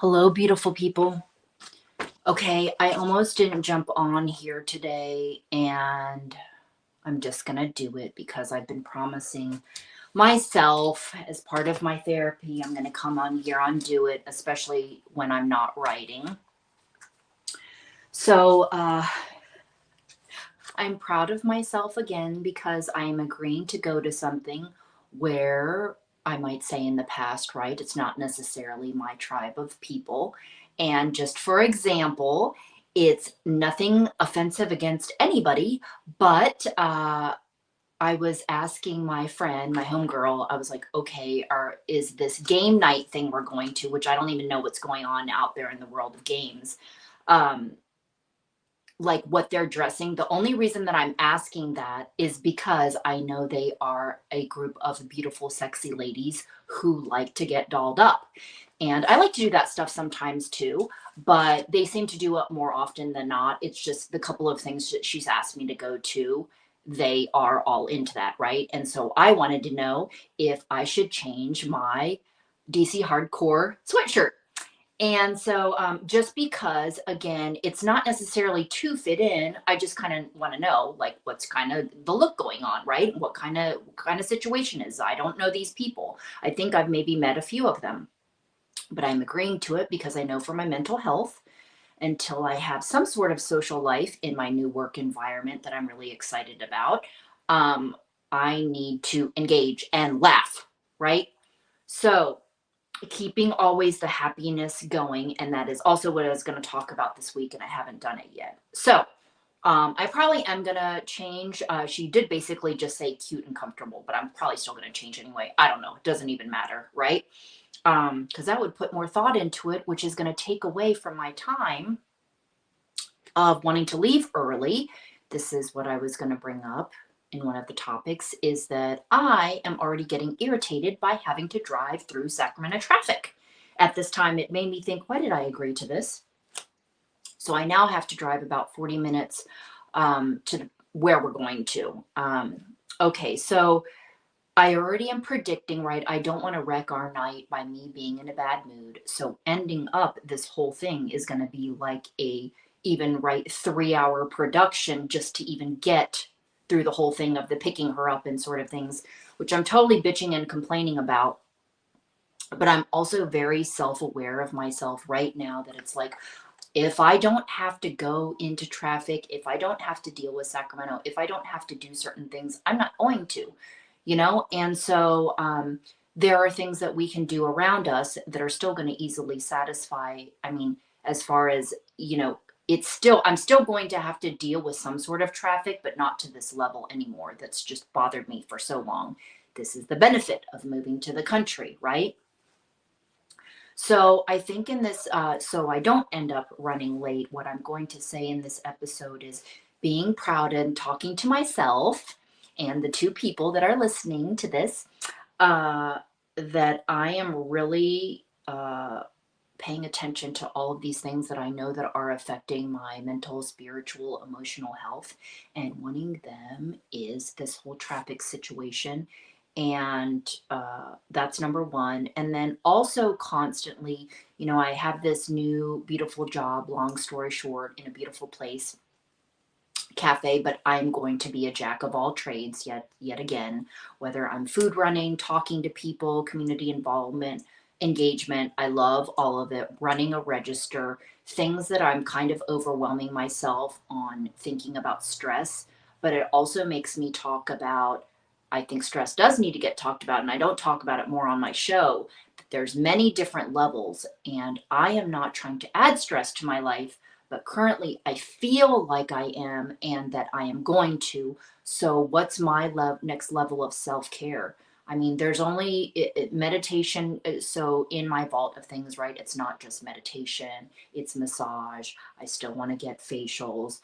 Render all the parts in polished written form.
Hello, beautiful people. Okay, I almost didn't jump on here today, and I'm just gonna do it because I've been promising myself as part of my therapy, I'm gonna come on here and do it, especially when I'm not writing. So, I'm proud of myself again because I am agreeing to go to something where I might say in the past, right? It's not necessarily my tribe of people. And just for example, it's nothing offensive against anybody, but I was asking my friend, my homegirl, I was like, okay, is this game night thing we're going to, which I don't even know what's going on out there in the world of games. Um, like what they're dressing. The only reason that I'm asking that is because I know they are a group of beautiful, sexy ladies who like to get dolled up. And I like to do that stuff sometimes too, but they seem to do it more often than not. It's just the couple of things that she's asked me to go to. They are all into that, right? And so I wanted to know if I should change my DC hardcore sweatshirt. And so, just because, again, it's not necessarily to fit in, I just kind of want to know, like, what's kind of the look going on, right? What kind of situation is? I don't know these people. I think I've maybe met a few of them, but I'm agreeing to it because I know for my mental health, until I have some sort of social life in my new work environment that I'm really excited about, um, I need to engage and laugh, right? So keeping always the happiness going. And that is also what I was going to talk about this week, and I haven't done it yet. So, I probably am going to change. She did basically just say cute and comfortable, but I'm probably still going to change anyway. I don't know. It doesn't even matter, right? Because that would put more thought into it, which is going to take away from my time of wanting to leave early. This is what I was going to bring up in one of the topics is that I am already getting irritated by having to drive through Sacramento traffic. At this time, it made me think, why did I agree to this? So I now have to drive about 40 minutes to where we're going to. Okay, so I already am predicting, right? I don't want to wreck our night by me being in a bad mood. So ending up, this whole thing is going to be like a even right 3 hour production just to even get through the whole thing of the picking her up and sort of things, which I'm totally bitching and complaining about. But I'm also very self aware of myself right now that it's like, if I don't have to go into traffic, if I don't have to deal with Sacramento, if I don't have to do certain things, I'm not going to. And so there are things that we can do around us that are still going to easily satisfy. I mean, as far as, I'm still going to have to deal with some sort of traffic, but not to this level anymore. That's just bothered me for so long. This is the benefit of moving to the country, right? So I think in this, so I don't end up running late, what I'm going to say in this episode is being proud and talking to myself and the two people that are listening to this, uh, that I am really paying attention to all of these things that I know that are affecting my mental, spiritual, emotional health. And one of them is this whole traffic situation. And that's number one. And then also constantly, I have this new beautiful job, long story short, in a beautiful place cafe, but I'm going to be a jack of all trades yet again, whether I'm food running, talking to people, community involvement, engagement. I love all of it. Running a register, things that I'm kind of overwhelming myself on thinking about stress, but it also makes me talk about, I think stress does need to get talked about, and I don't talk about it more on my show. There's many different levels, and I am not trying to add stress to my life, but currently I feel like I am and that I am going to. So, what's my next level of self care? I mean, there's only meditation. So, in my vault of things, right, it's not just meditation, it's massage. I still want to get facials.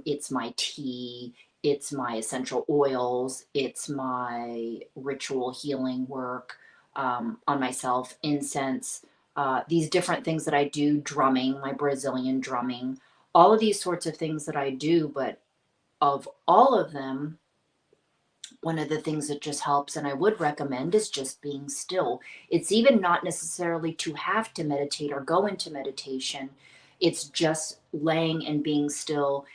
It's my tea, it's my essential oils, it's my ritual healing work on myself, incense, these different things that I do, drumming, my Brazilian drumming, all of these sorts of things that I do. But of all of them, one of the things that just helps, and I would recommend, is just being still. It's even not necessarily to have to meditate or go into meditation. It's just laying and being still,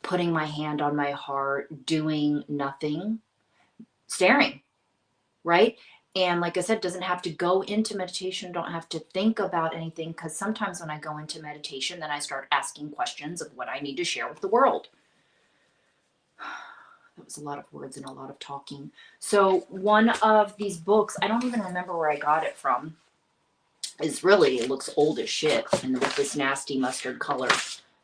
putting my hand on my heart, doing nothing, staring, right? And like I said, doesn't have to go into meditation, don't have to think about anything, because sometimes when I go into meditation, then I start asking questions of what I need to share with the world. That was a lot of words and a lot of talking. So one of these books, I don't even remember where I got it from, is really, it looks old as shit, and with this nasty mustard color.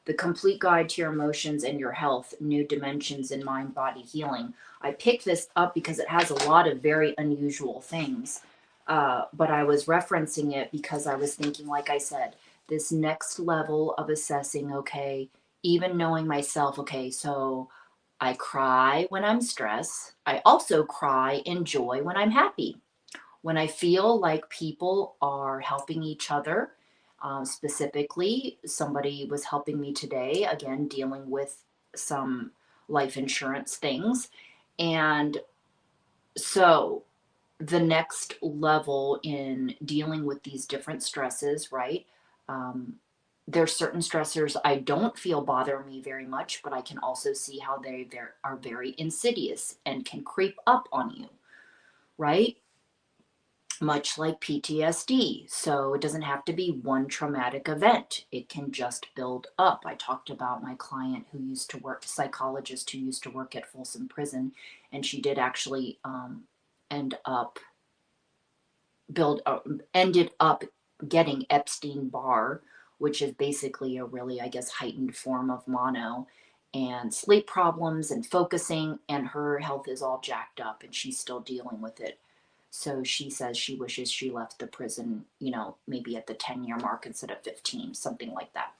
The Complete Guide to Your Emotions and Your Health, New Dimensions in Mind Body Healing. I picked this up because it has a lot of very unusual things. But I was referencing it because I was thinking, like I said, this next level of assessing, okay, even knowing myself, okay, so I cry when I'm stressed. I also cry in joy when I'm happy. When I feel like people are helping each other, specifically, somebody was helping me today, again, dealing with some life insurance things. And so the next level in dealing with these different stresses, right? There's certain stressors I don't feel bother me very much, but I can also see how they are very insidious and can creep up on you, right? Much like PTSD. So it doesn't have to be one traumatic event. It can just build up. I talked about my client who used to work, psychologist who used to work at Folsom Prison, and she did actually end up ended up getting Epstein-Barr, which is basically a really, I guess, heightened form of mono and sleep problems and focusing, and her health is all jacked up and she's still dealing with it. So she says she wishes she left the prison, maybe at the 10-year mark instead of 15, something like that.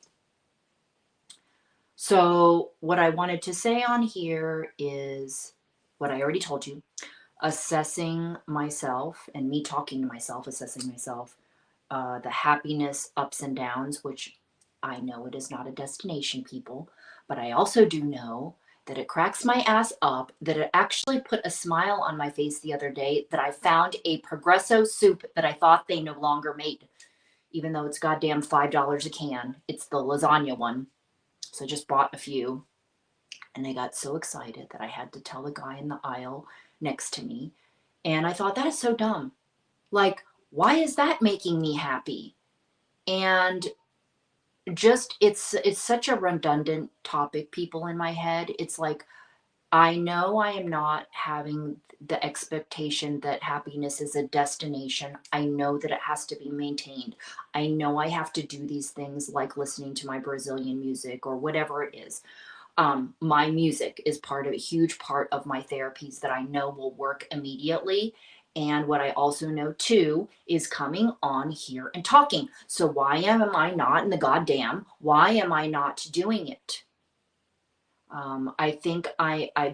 So what I wanted to say on here is what I already told you. Assessing myself and me talking to myself, assessing myself, the happiness, ups and downs, which I know it is not a destination, people, but I also do know that it cracks my ass up that it actually put a smile on my face the other day that I found a Progresso soup that I thought they no longer made, even though it's goddamn $5 a can. It's the lasagna one. So I just bought a few, and I got so excited that I had to tell the guy in the aisle next to me. And I thought, that is so dumb. Like, why is that making me happy? And just, it's such a redundant topic, people, in my head. It's like, I know I am not having the expectation that happiness is a destination. I know that it has to be maintained. I know I have to do these things like listening to my Brazilian music or whatever it is. My music is a huge part of my therapies that I know will work immediately. And what I also know too is coming on here and talking. So why am I not in the goddamn? Why am I not doing it? I think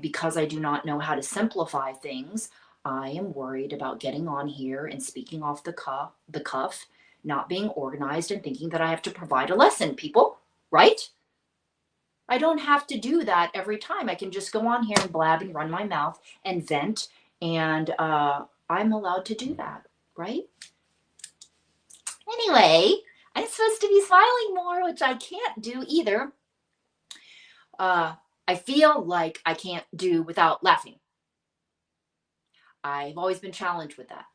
because I do not know how to simplify things, I am worried about getting on here and speaking off the cuff, not being organized and thinking that I have to provide a lesson, people, right? I don't have to do that every time. I can just go on here and blab and run my mouth and vent, and I'm allowed to do that, right? Anyway, I'm supposed to be smiling more, which I can't do either. I feel like I can't do without laughing. I've always been challenged with that.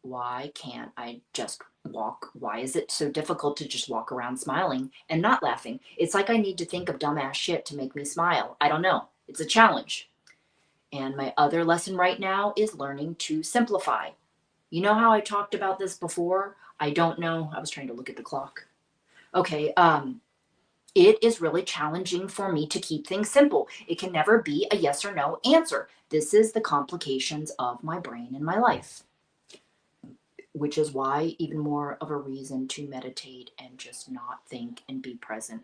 Why can't I just walk? Why is it so difficult to just walk around smiling and not laughing? It's like I need to think of dumbass shit to make me smile. I don't know. It's a challenge. And my other lesson right now is learning to simplify. You know how I talked about this before? I don't know. I was trying to look at the clock. Okay. It is really challenging for me to keep things simple. It can never be a yes or no answer. This is the complications of my brain and my life, which is why even more of a reason to meditate and just not think and be present.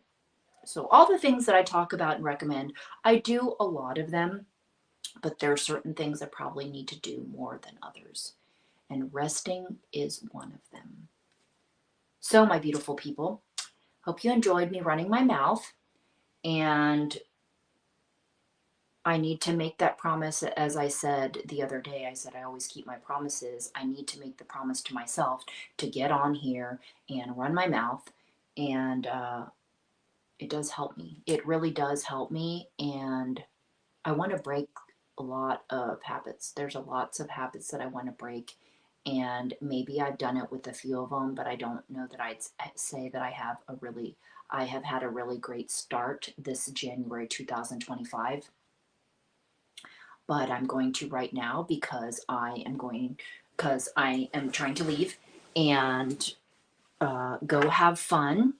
So all the things that I talk about and recommend, I do a lot of them, but there are certain things I probably need to do more than others. And resting is one of them. So my beautiful people, hope you enjoyed me running my mouth. And I need to make that promise. As I said the other day, I said I always keep my promises. I need to make the promise to myself to get on here and run my mouth. And it does help me. It really does help me. And I want to break a lot of habits. There's a lots of habits that I want to break. And maybe I've done it with a few of them, but I don't know that I'd say that I have had a really great start this January 2025. But I'm going to right now because I am trying to leave and go have fun,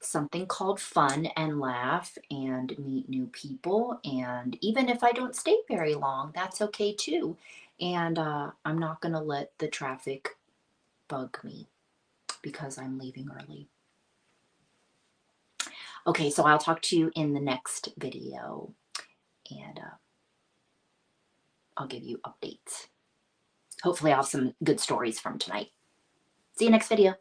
something called fun and laugh and meet new people. And even if I don't stay very long, that's okay too. And I'm not going to let the traffic bug me because I'm leaving early. Okay, so I'll talk to you in the next video, and I'll give you updates. Hopefully I'll have some good stories from tonight. See you next video.